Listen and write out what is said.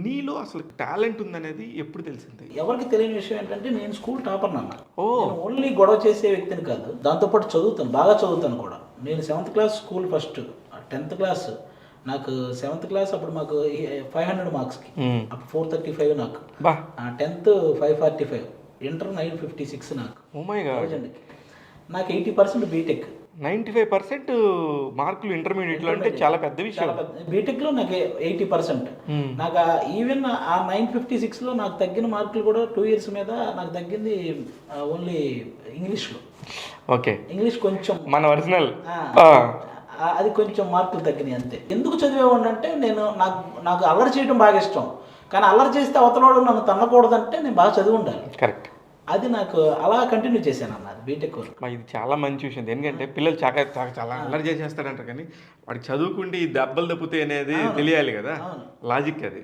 నీలో అసలు టాలెంట్ ఉందనేది ఎప్పుడు తెలిసింది? ఎవరికి తెలియని విషయం ఏంటంటే నేను స్కూల్ టాపర్ అన్న. ఓ నేను ఓన్లీ గొడవ చేసే వ్యక్తిని కాదు, దాంతోపాటు చదువుతాను, బాగా చదువుతాను కూడా. నేను 7th class school first, 10th class నాకు 7th క్లాస్ అప్పుడు మాకు 500 మార్క్స్కి, అప్పుడు 435 నాకు, బా 10th 545, ఇంటర్ 956 నాకు. ఓ మై గాడ్, నాకు 80% బీటెక్. 95% మార్కులు ఇంటర్మీడియట్లో అంటే చాలా పెద్ద విషయం. బీటెక్లో నాకు 80%. నాకు ఈవెన్ ఆ 956లో నాకు తగ్గిన మార్కులు కూడా 2 years మీద నాకు తగ్గింది ఓన్లీ ఇంగ్లీష్లో. ఓకే, ఇంగ్లీష్ కొంచెం మన ఒరిజినల్ అది కొంచెం మార్కులు తగ్గినాయి అంతే. ఎందుకు చదివేవాడిని అంటే నేను నాకు అల్లరి చేయడం బాగా ఇష్టం, కానీ అల్లరి చేస్తే అవతలవాడు నన్ను తన్నకూడదంటే నేను బాగా చదివి ఉండాలి. కరెక్ట్. అది నాకు అలా కంటిన్యూ చేశాను అన్నది బీటెక్ వరకు. ఇది చాలా మంచి విషయం. ఎందుకంటే పిల్లలు చాలా అల్లరి చేసేస్తారంటారు, కానీ వాడికి చదువుకుంటే ఈ దెబ్బలు తప్పుతాయి అనేది తెలియాలి కదా, లాజిక్ అది.